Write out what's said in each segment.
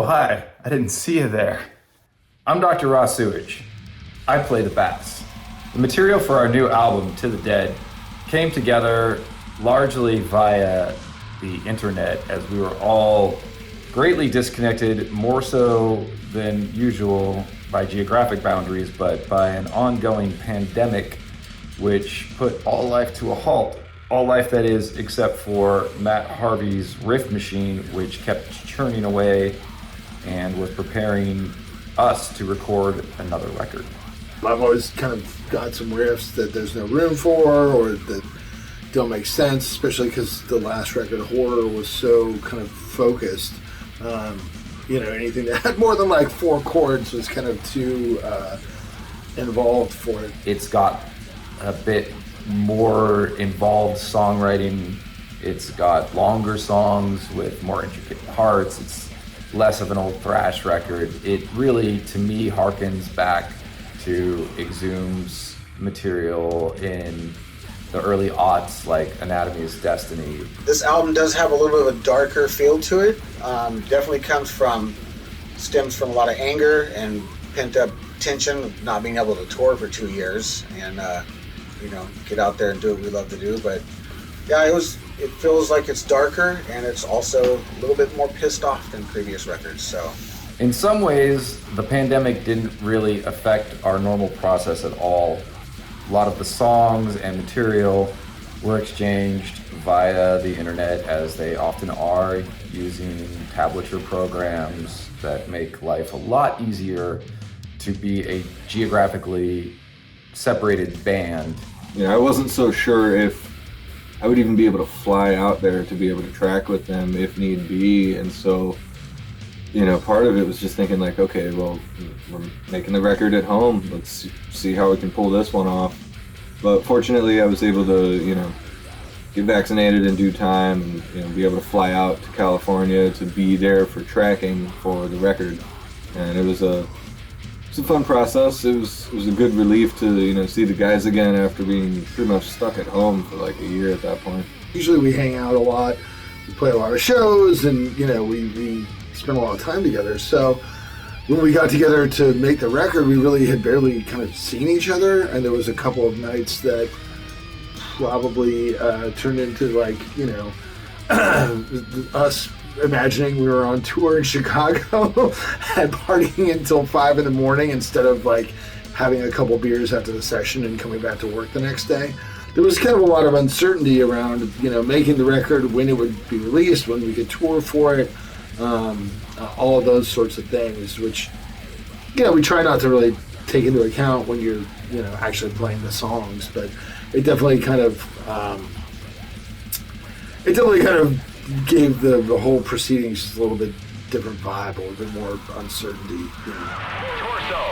hi. I didn't see you there. I'm Dr. Raw Sewage. I play the bass. The material for our new album, To the Dead, came together largely via the internet as we were all greatly disconnected, more so than usual by geographic boundaries, but by an ongoing pandemic which put all life to a halt. All life, that is, except for Matt Harvey's riff machine, which kept churning away and was preparing us to record another record. I've always kind of got some riffs that there's no room for or that don't make sense, especially because the last record, Horror, was so kind of focused. Anything that had more than like 4 chords was kind of too involved for it. It's got a bit more involved songwriting. It's got longer songs with more intricate parts. It's less of an old thrash record. It really, to me, harkens back to Exhumed's material in the early aughts, like Anatomy is Destiny. This album does have a little bit of a darker feel to it. Definitely stems from a lot of anger and pent up tension of not being able to tour for 2 years and get out there and do what we love to do. But yeah, it feels like it's darker and it's also a little bit more pissed off than previous records. So in some ways, the pandemic didn't really affect our normal process at all. A lot of the songs and material were exchanged via the internet, as they often are, using tablature programs that make life a lot easier to be a geographically separated band. Yeah, I wasn't so sure if I would even be able to fly out there to be able to track with them if need be, and so part of it was just thinking like, okay, well, we're making the record at home. Let's see how we can pull this one off. But fortunately, I was able to, get vaccinated in due time and, be able to fly out to California to be there for tracking for the record. And it was a fun process. It was a good relief to, see the guys again after being pretty much stuck at home for like a year at that point. Usually we hang out a lot, we play a lot of shows, and, we spend a lot of time together. So when we got together to make the record, we really had barely kind of seen each other, and there was a couple of nights that probably turned into like, us imagining we were on tour in Chicago and partying until 5 a.m. instead of like having a couple beers after the session and coming back to work the next day. There was kind of a lot of uncertainty around, making the record, when it would be released, when we could tour for it. All of those sorts of things, which, we try not to really take into account when you're, actually playing the songs, but it definitely kind of gave the whole proceedings just a little bit different vibe, a little bit more uncertainty. Torso.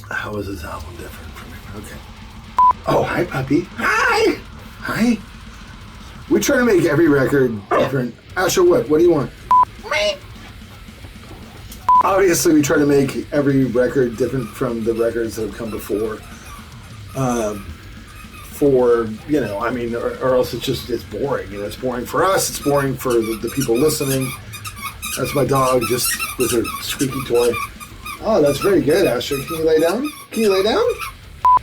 How is this album different from it? Okay. Oh, hi, puppy. Hi. We try to make every record different. Asher, what do you want? Obviously, we try to make every record different from the records that have come before. Or else it's boring. It's boring for us. It's boring for the people listening. That's my dog, just with her squeaky toy. Oh, that's very good, Asher. Can you lay down? Can you lay down?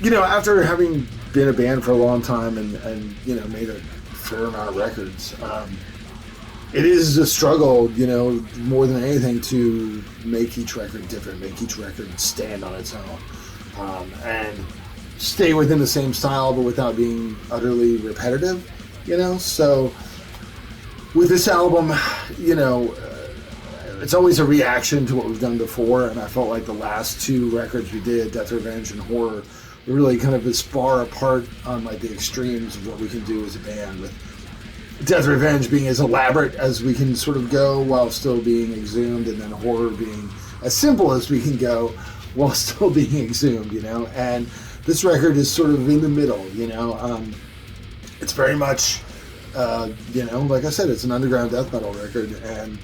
You know, after having been a band for a long time and you know, made a fair amount of records, it is a struggle, you know, more than anything to make each record different, make each record stand on its own, and stay within the same style but without being utterly repetitive, you know? So with this album, you know, it's always a reaction to what we've done before, and I felt like the last two records we did, Death Revenge and Horror, were really kind of as far apart on like the extremes of what we can do as a band, with Death Revenge being as elaborate as we can sort of go while still being exhumed, and then Horror being as simple as we can go while still being exhumed, you know? And this record is sort of in the middle, you know? It's very much, you know, like I said, it's an underground death metal record, and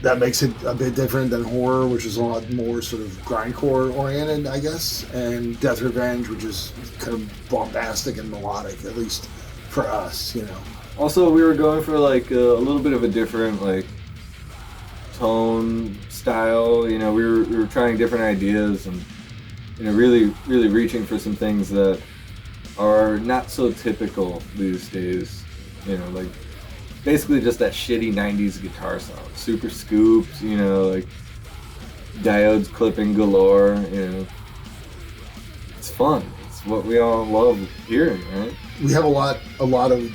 that makes it a bit different than Horror, which is a lot more sort of grindcore oriented, I guess, and Death Revenge, which is kind of bombastic and melodic, at least for us, you know. Also, we were going for like a little bit of a different like tone style. You know, we were trying different ideas and, you know, really reaching for some things that are not so typical these days. You know, like basically just that shitty 90s guitar sound. Super scoops, you know, like diodes clipping galore, you know. It's fun. It's what we all love hearing, right? We have a lot of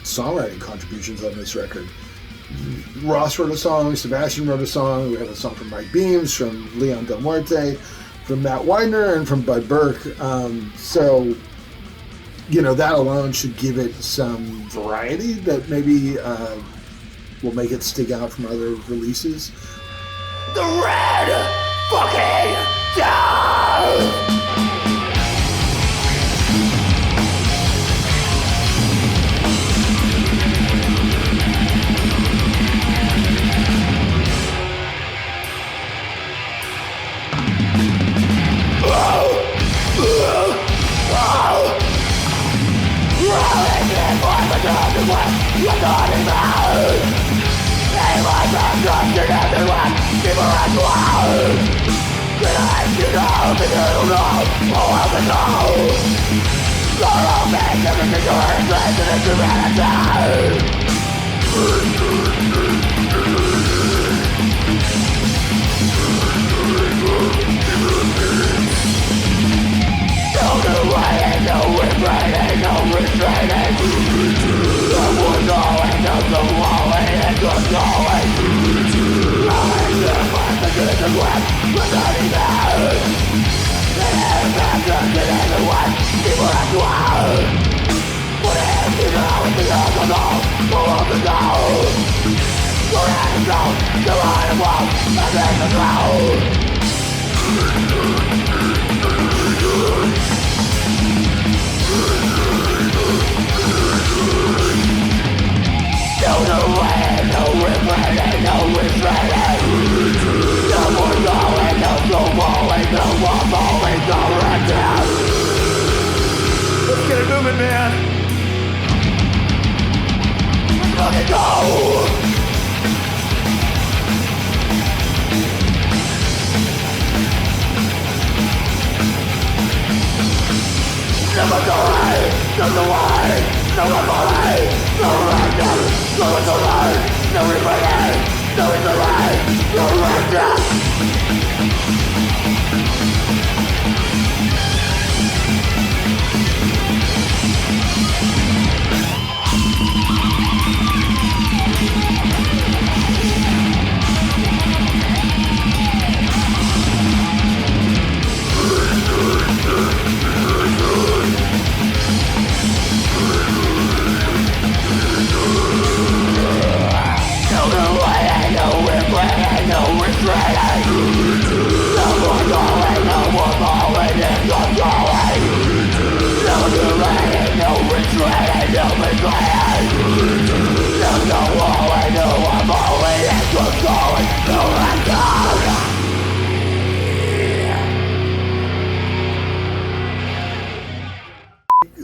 songwriting contributions on this record. Ross wrote a song, Sebastian wrote a song, we have a song from Mike Beams, from Leon Del Muerte, from Matt Widener, and from Bud Burke. So, you know, that alone should give it some variety that maybe will make it stick out from other releases. The Red fucking Dawn! Let's get it moving, man. Fucking go! Never die, never lie, never lie, no random, no one's alive, no replaying, no one's alive, no random.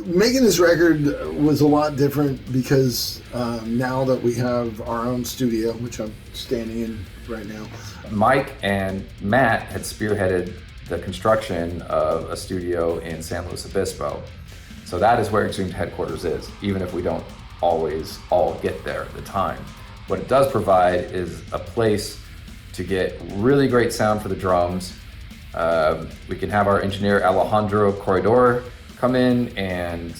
Making this record was a lot different because now that we have our own studio, which I'm standing in right now. Mike and Matt had spearheaded the construction of a studio in San Luis Obispo. So that is where Exhumed headquarters is, even if we don't always all get there at the time. What it does provide is a place to get really great sound for the drums. We can have our engineer Alejandro Corredor come in and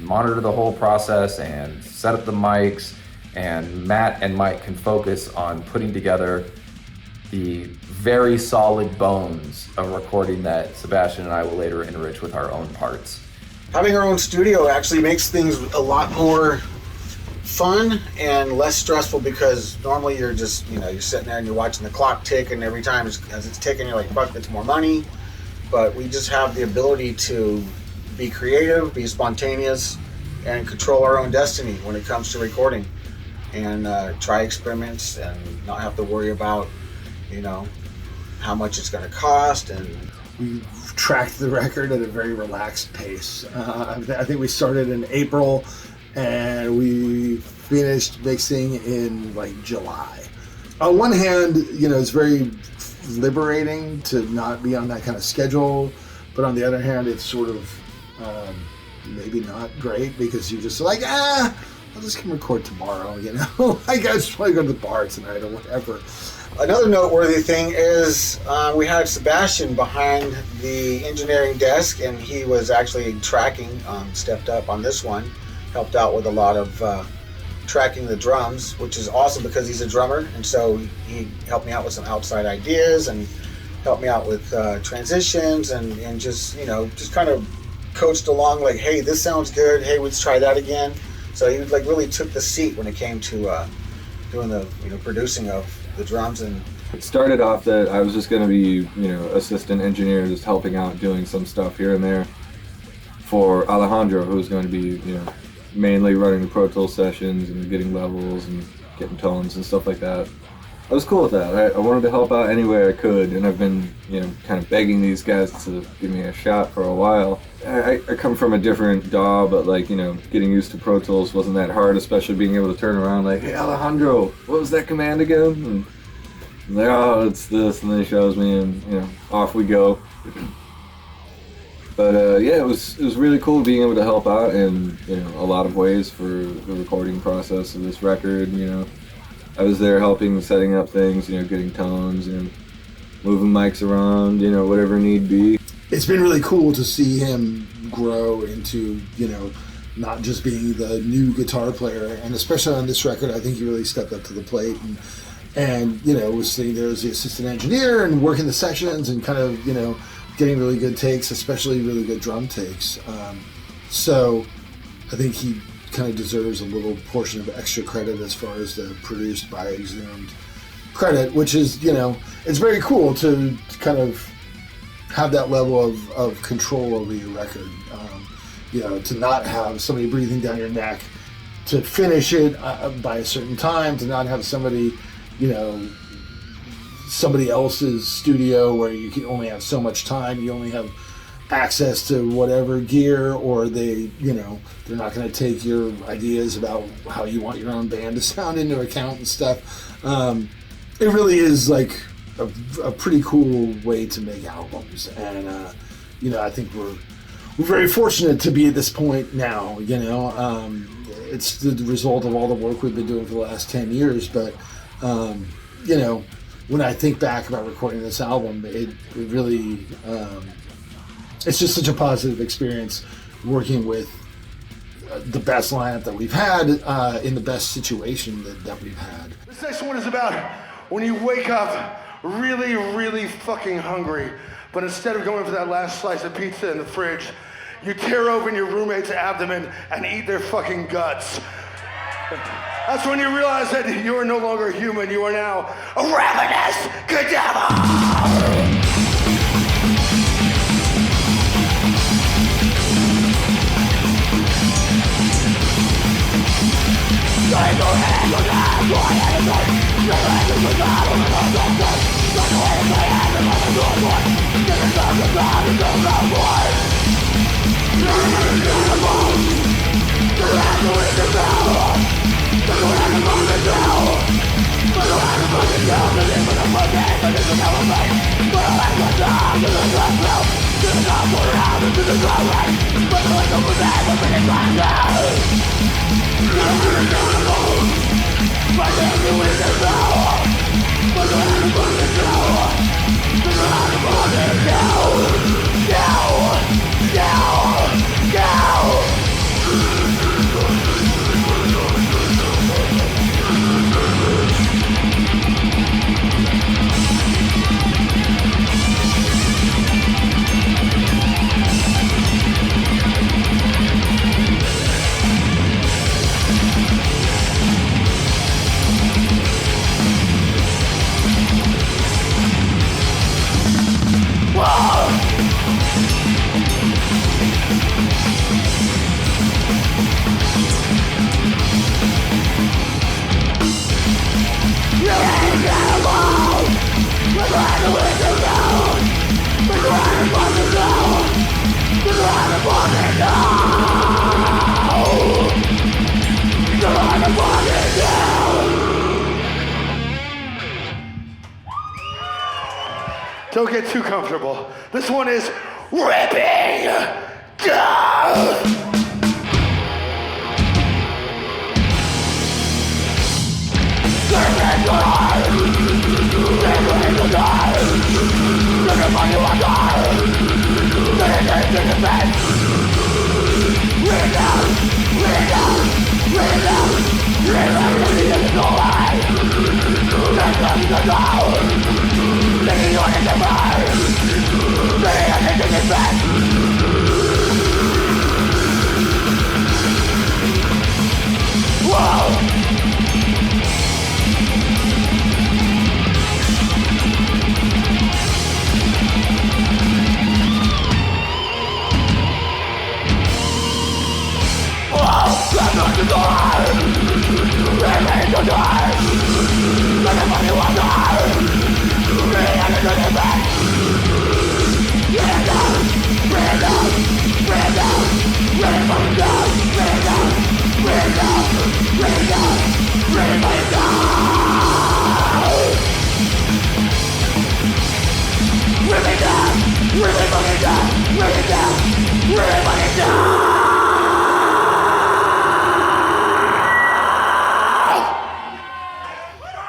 monitor the whole process and set up the mics, and Matt and Mike can focus on putting together the very solid bones of recording that Sebastian and I will later enrich with our own parts. Having our own studio actually makes things a lot more fun and less stressful, because normally you're just, you're sitting there and you're watching the clock tick, and every time as it's ticking, you're like, fuck, it's more money. But we just have the ability to be creative, be spontaneous, and control our own destiny when it comes to recording, and try experiments and not have to worry about, how much it's going to cost. And we tracked the record at a very relaxed pace. I think we started in April and we finished mixing in like July. On one hand, it's very liberating to not be on that kind of schedule, but on the other hand, it's sort of maybe not great, because you're just like, I'll just come record tomorrow, I just want to go to the bar tonight or whatever. Another noteworthy thing is we had Sebastian behind the engineering desk, and he was actually tracking, stepped up on this one, helped out with a lot of tracking the drums, which is awesome because he's a drummer, and so he helped me out with some outside ideas and helped me out with transitions, and just kind of coached along, like, hey, this sounds good, hey, let's try that again. So he like really took the seat when it came to doing the producing of the drums. And it started off that I was just going to be assistant engineer, just helping out, doing some stuff here and there for Alejandro, who's going to be mainly running the Pro Tools sessions and getting levels and getting tones and stuff like that. I was cool with that. I wanted to help out any way I could, and I've been kind of begging these guys to give me a shot for a while. I come from a different DAW, but getting used to Pro Tools wasn't that hard, especially being able to turn around like, hey Alejandro, what was that command again? And I'm like, oh, it's this, and then he shows me, and off we go. But it was really cool being able to help out in a lot of ways for the recording process of this record. I was there helping, setting up things, getting tones, moving mics around, whatever need be. It's been really cool to see him grow into, not just being the new guitar player, and especially on this record, I think he really stepped up to the plate and was sitting there as the assistant engineer and working the sessions and kind of, getting really good takes, especially really good drum takes. So I think he kind of deserves a little portion of extra credit as far as the produced by Exhumed credit, which is, it's very cool to kind of have that level of control over your record. To not have somebody breathing down your neck, to finish it by a certain time, to not have somebody, somebody else's studio where you can only have so much time, you only have access to whatever gear, or they're not going to take your ideas about how you want your own band to sound into account and stuff. It really is like a pretty cool way to make albums, and I think we're very fortunate to be at this point now. It's the result of all the work we've been doing for the last 10 years, but when I think back about recording this album, it really it's just such a positive experience working with the best lineup that we've had in the best situation that we've had. This next one is about when you wake up really, really fucking hungry, but instead of going for that last slice of pizza in the fridge, you tear open your roommate's abdomen and eat their fucking guts. That's when you realize that you are no longer human, you are now a ravenous cadaver! Don't get too comfortable. This one is ripping death.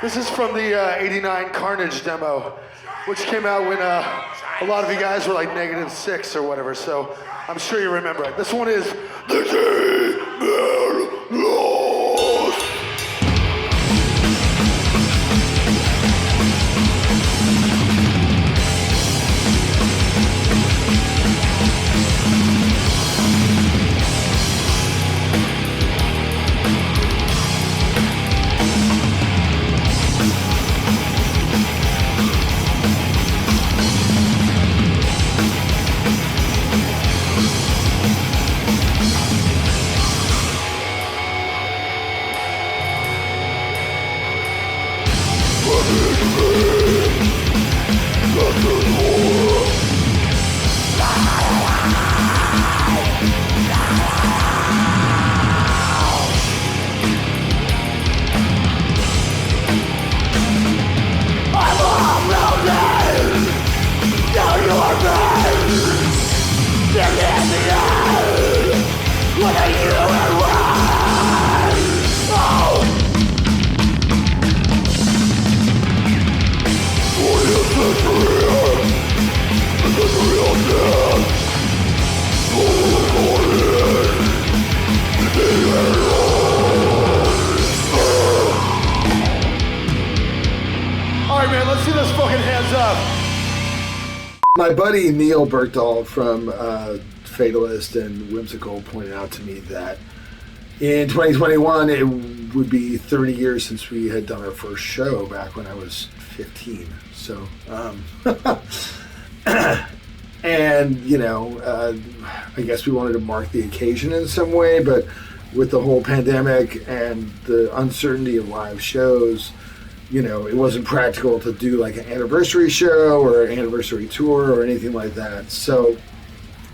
This is from the 89 Carnage demo, which came out when a lot of you guys were like -6 or whatever, so I'm sure you remember it. This one is The Cymbals. My buddy Neil Bergdahl from Fatalist and Whimsical pointed out to me that in 2021 it would be 30 years since we had done our first show back when I was 15. So, and you know, I guess we wanted to mark the occasion in some way, but with the whole pandemic and the uncertainty of live shows, you know, it wasn't practical to do like an anniversary show or an anniversary tour or anything like that. So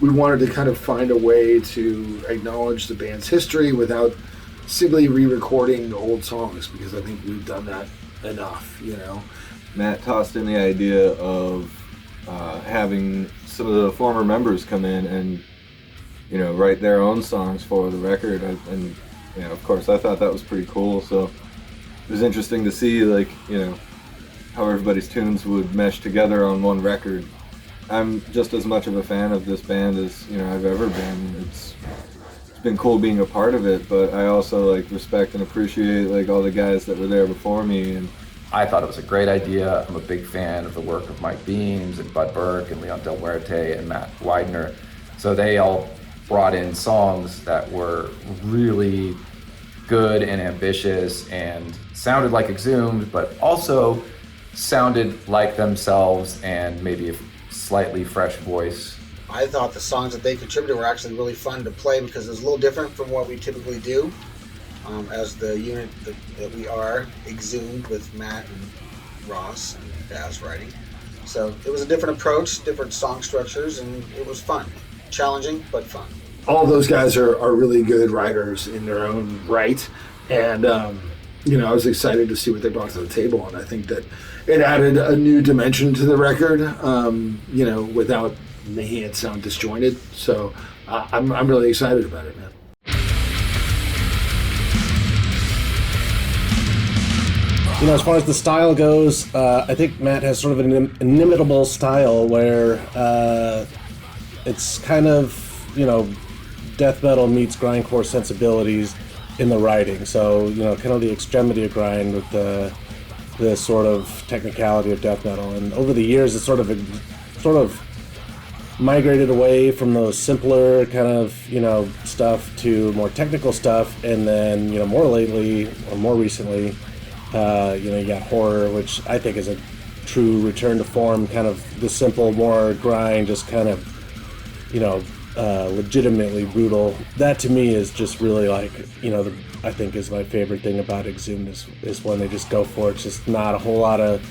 we wanted to kind of find a way to acknowledge the band's history without simply re-recording old songs, because I think we've done that enough, you know. Matt tossed in the idea of having some of the former members come in and, you know, write their own songs for the record. And, you know, of course, I thought that was pretty cool. So it was interesting to see, like, you know, how everybody's tunes would mesh together on one record. I'm just as much of a fan of this band as, you know, I've ever been. It's been cool being a part of it, but I also, like, respect and appreciate, like, all the guys that were there before me. And I thought it was a great idea. I'm a big fan of the work of Mike Beams and Bud Burke and Leon del Muerte and Matt Widener. So they all brought in songs that were really good and ambitious and sounded like Exhumed, but also sounded like themselves and maybe a slightly fresh voice. I thought the songs that they contributed were actually really fun to play because it was a little different from what we typically do. As the unit that we are, Exhumed, with Matt and Ross and Baz writing. So it was a different approach, different song structures, and it was fun. Challenging, but fun. All those guys are really good writers in their own right. And, you know, I was excited to see what they brought to the table. And I think that it added a new dimension to the record, you know, without making it sound disjointed. So I'm really excited about it, man. You know, as far as the style goes, I think Matt has sort of an inimitable style where it's kind of, you know, death metal meets grindcore sensibilities in the writing. So, you know, kind of the extremity of grind with the sort of technicality of death metal. And over the years, it's sort of migrated away from those simpler kind of, you know, stuff to more technical stuff. And then, you know, more lately or more recently, you know, you got horror, which I think is a true return to form, kind of the simple, more grind, just kind of, you know, legitimately brutal. That to me is just really like, you know, I think is my favorite thing about Exhumed is when they just go for it. It's just not a whole lot of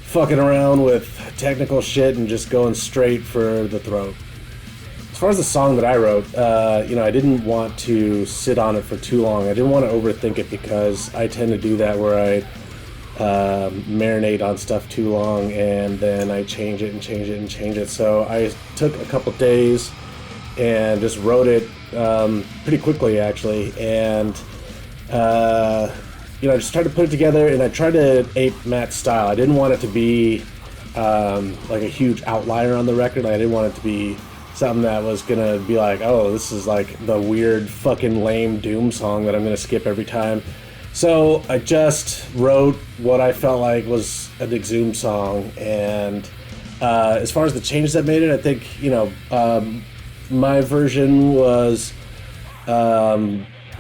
fucking around with technical shit and just going straight for the throat. As far as the song that I wrote, you know, I didn't want to sit on it for too long. I didn't want to overthink it because I tend to do that where I marinate on stuff too long and then I change it and change it and change it. So I took a couple days and just wrote it pretty quickly, actually. And, you know, I just tried to put it together and I tried to ape Matt's style. I didn't want it to be like a huge outlier on the record. I didn't want it to be something that was gonna be like, oh, this is like the weird fucking lame Doom song that I'm gonna skip every time. So I just wrote what I felt like was an Exhumed song, and as far as the changes that made it, I think, you know, my version was a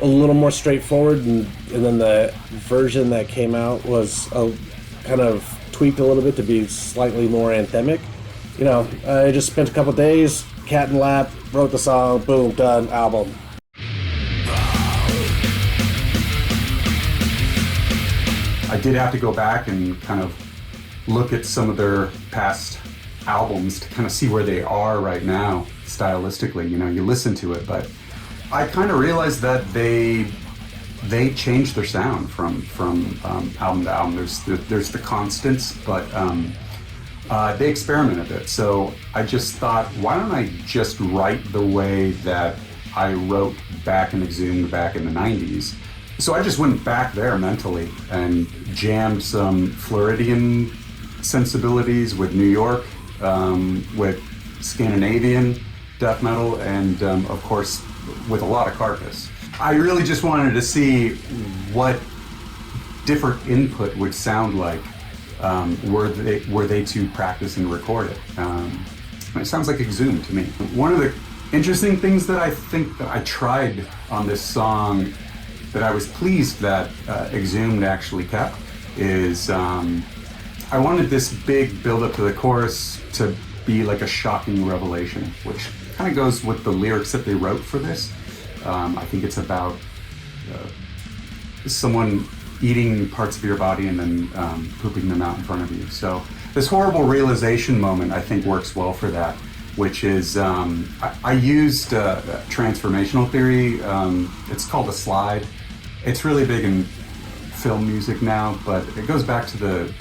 little more straightforward, and then the version that came out was kind of tweaked a little bit to be slightly more anthemic. You know, I just spent a couple days, cat and lap, wrote the song, boom, done, album. I did have to go back and kind of look at some of their past albums to kind of see where they are right now, stylistically. You know, you listen to it, but I kind of realized that they changed their sound from album to album. There's the constants, but they experiment a bit. So I just thought, why don't I just write the way that I wrote back in Exhumed back in the 90s? So I just went back there mentally and jammed some Floridian sensibilities with New York, with Scandinavian death metal, and of course with a lot of Carcass. I really just wanted to see what different input would sound like were they to practice and record it. It sounds like Exhumed to me. One of the interesting things that I think that I tried on this song that I was pleased that Exhumed actually kept is I wanted this big build up to the chorus to be like a shocking revelation, which kind of goes with the lyrics that they wrote for this. I think it's about someone eating parts of your body and then pooping them out in front of you. So this horrible realization moment, I think, works well for that, which is I used transformational theory. It's called a slide. It's really big in film music now, but it goes back to the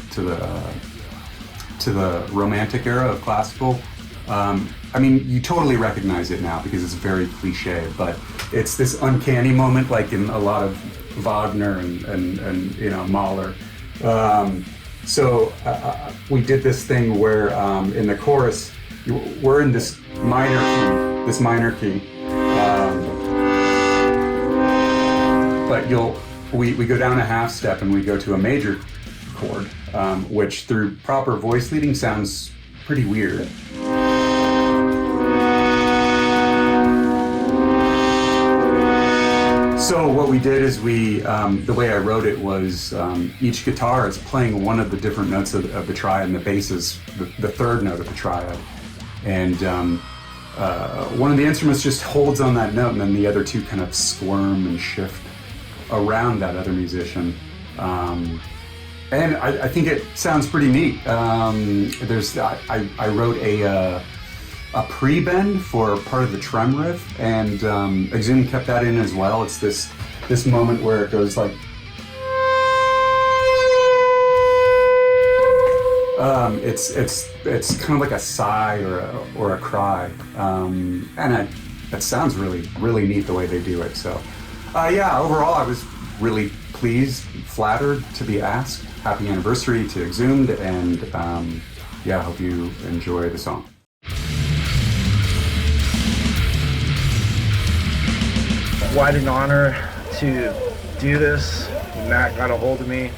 to the Romantic era of classical. I mean, you totally recognize it now because it's very cliche, but it's this uncanny moment, like in a lot of Wagner and you know, Mahler. So we did this thing where in the chorus, we're in this minor key, but we go down a half step and we go to a major chord, which through proper voice leading sounds pretty weird. So what we did is the way I wrote it was each guitar is playing one of the different notes of the triad, and the bass is the third note of the triad. And one of the instruments just holds on that note, and then the other two kind of squirm and shift around that other musician. And I think it sounds pretty neat. I wrote a pre-bend for part of the trem riff, and Exhumed kept that in as well. It's this moment where it goes like it's kind of like a sigh or a cry, and it sounds really neat the way they do it. So yeah, overall I was really pleased, flattered to be asked. Happy anniversary to Exhumed, and yeah, I hope you enjoy the song. Quite an honor to do this. Matt got a hold of me.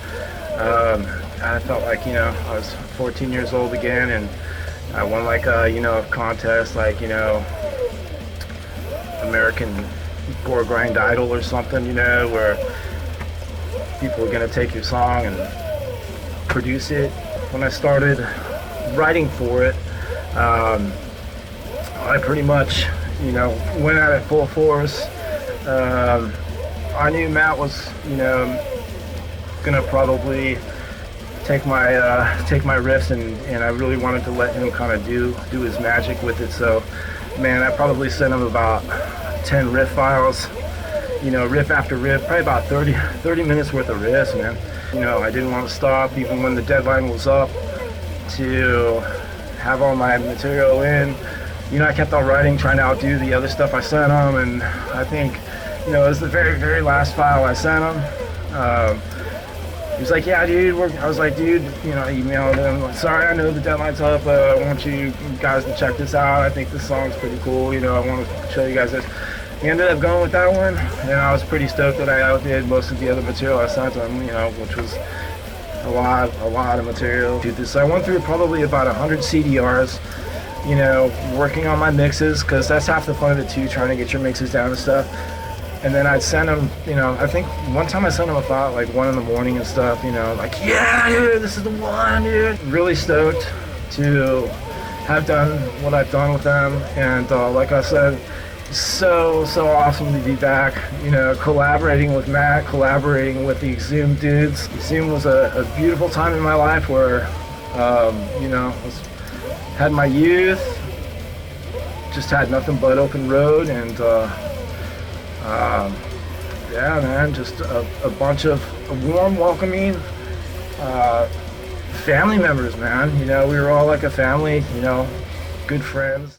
I felt like, I was 14 years old again, and I won like a contest, like, American Gore Grind Idol or something, where people were gonna take your song and produce it. When I started writing for it, I pretty much, went at it full force. I knew Matt was, gonna probably take my riffs, and I really wanted to let him kind of do his magic with it. So, man, I probably sent him about 10 riff files, riff after riff, probably about 30 minutes worth of riffs, man. I didn't want to stop even when the deadline was up to have all my material in. I kept on writing, trying to outdo the other stuff I sent him, and I think, it was the very, very last file I sent him. He was like, yeah, dude. I was like, dude, I emailed him, like, sorry, I know the deadline's up, but I want you guys to check this out. I think this song's pretty cool. I want to show you guys this. He ended up going with that one, and I was pretty stoked that I outdid most of the other material I sent him, which was a lot of material. So I went through probably about 100 CDRs, working on my mixes, because that's half the fun of it too, trying to get your mixes down and stuff. And then I'd send him, I think one time I sent him about like 1 a.m. and stuff, like, yeah, dude, this is the one, dude. Really stoked to have done what I've done with them. And like I said, so awesome to be back, collaborating with Matt, collaborating with the Exhumed dudes. Exhumed was a beautiful time in my life where, had my youth, just had nothing but open road, and yeah, man, just a bunch of warm, welcoming family members, man. We were all like a family, good friends.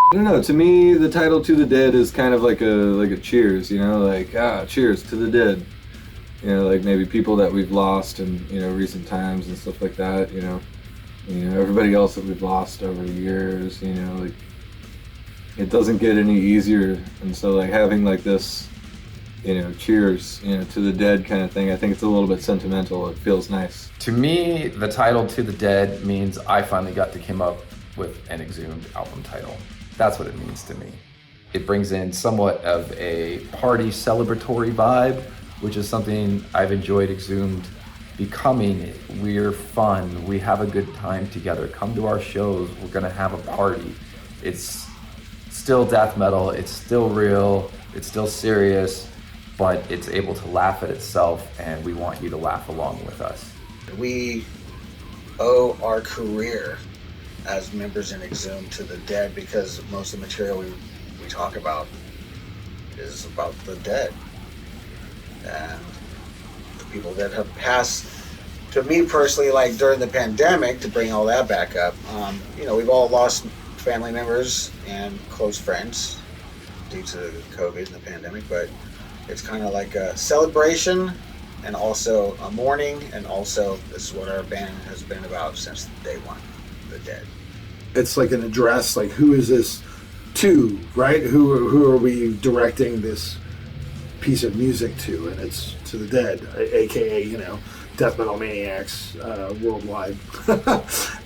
I don't know. To me, the title "To the Dead" is kind of like a cheers. You know, like cheers to the dead. You know, like maybe people that we've lost in recent times and stuff like that. You know, everybody else that we've lost over the years. You know, like it doesn't get any easier, and so like having like this, cheers, to the dead kind of thing. I think it's a little bit sentimental. It feels nice. To me, the title "To the Dead" means I finally got to come up with an Exhumed album title. That's what it means to me. It brings in somewhat of a party celebratory vibe, which is something I've enjoyed Exhumed becoming. We're fun, we have a good time together. Come to our shows, we're gonna have a party. It's still death metal, it's still real, it's still serious, but it's able to laugh at itself, and we want you to laugh along with us. We owe our career as members in Exhumed to the dead, because most of the material we talk about is about the dead and the people that have passed. To me personally, like during the pandemic, to bring all that back up, we've all lost family members and close friends due to COVID and the pandemic, but it's kind of like a celebration and also a mourning, and also this is what our band has been about since day one, the Dead. It's like an address, like who is this to, right? Who are we directing this piece of music to? And it's to the Dead, aka, you know, death metal maniacs worldwide.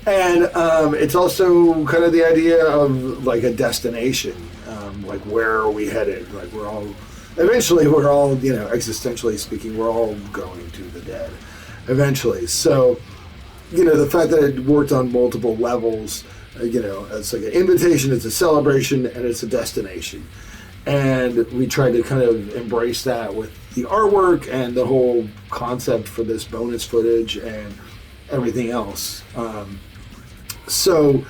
And it's also kind of the idea of like a destination, like where are we headed? Like eventually we're all, you know, existentially speaking, we're all going to the Dead eventually. So, you know, the fact that it worked on multiple levels, you know, it's like an invitation, it's a celebration, and it's a destination. And we tried to kind of embrace that with the artwork and the whole concept for this bonus footage and everything else. So,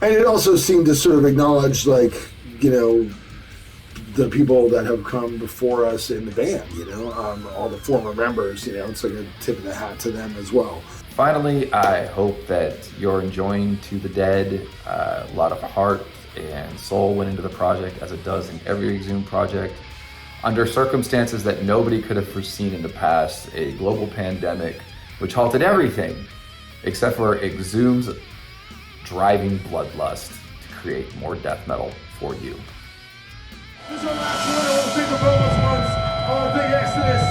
and it also seemed to sort of acknowledge, like, you know, the people that have come before us in the band, you know, all the former members, you know, it's like a tip of the hat to them as well. Finally, I hope that you're enjoying To the Dead. A lot of heart and soul went into the project, as it does in every Exhumed project. Under circumstances that nobody could have foreseen in the past, a global pandemic which halted everything except for Exhumed's driving bloodlust to create more death metal for you. This is our last one. I want to thank the bonus ones. I want to thank Exodus.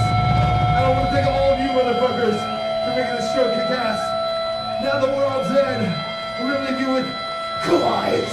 And I want to thank all of you motherfuckers for making this show kick ass. Now that we're all dead, we're going to leave you with Klein.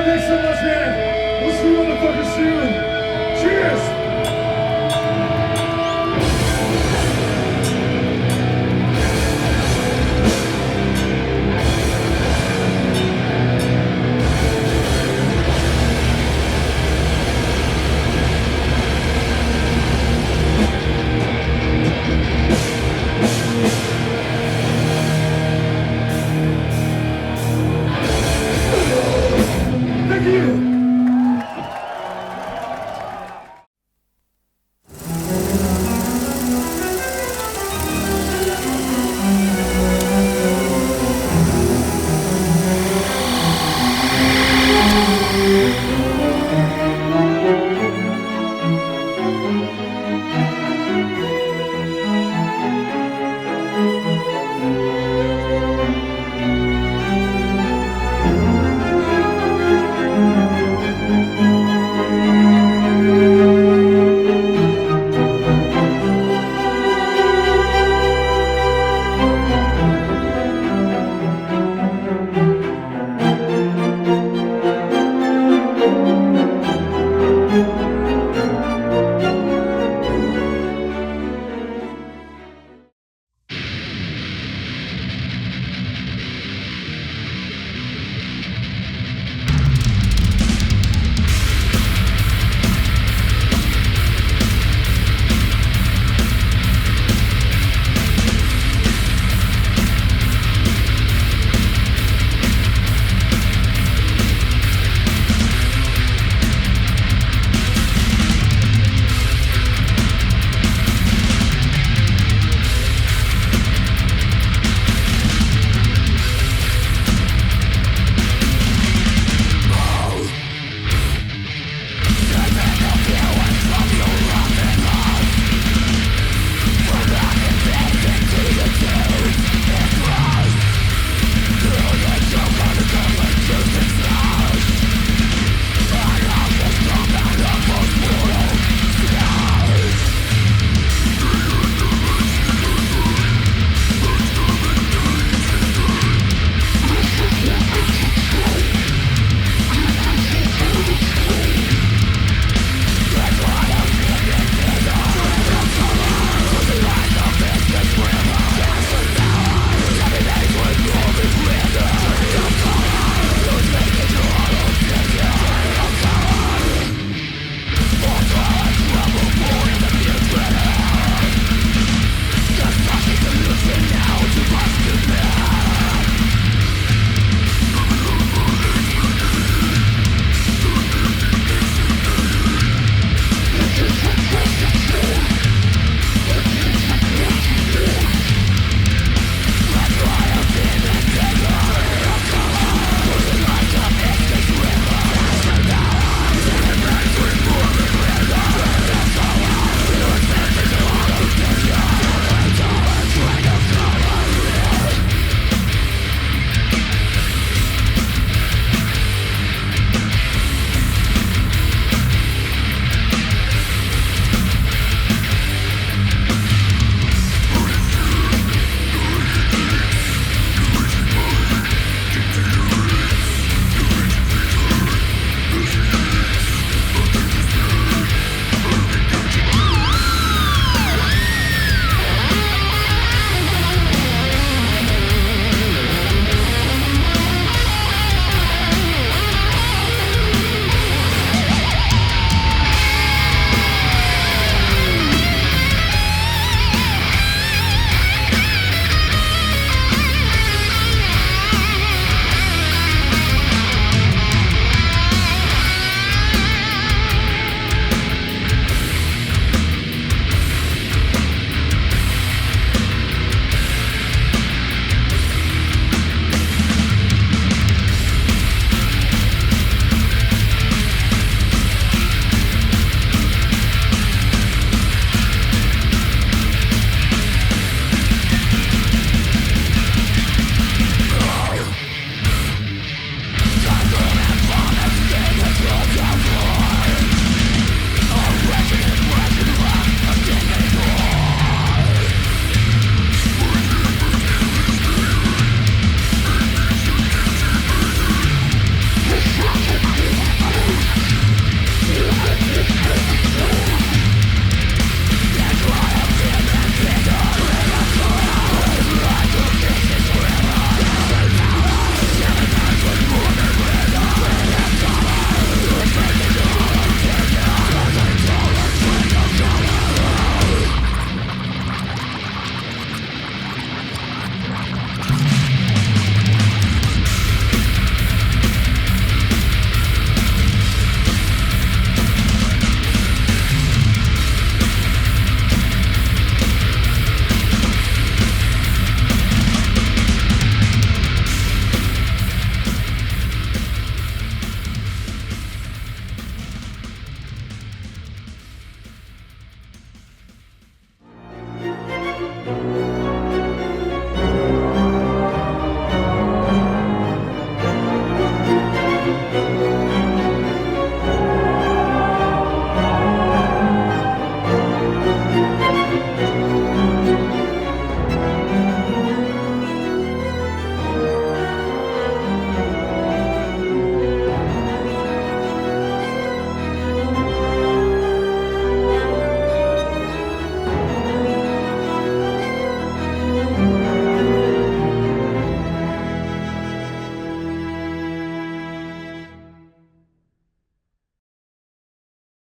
thanks so much, man. We'll see you motherfuckers soon.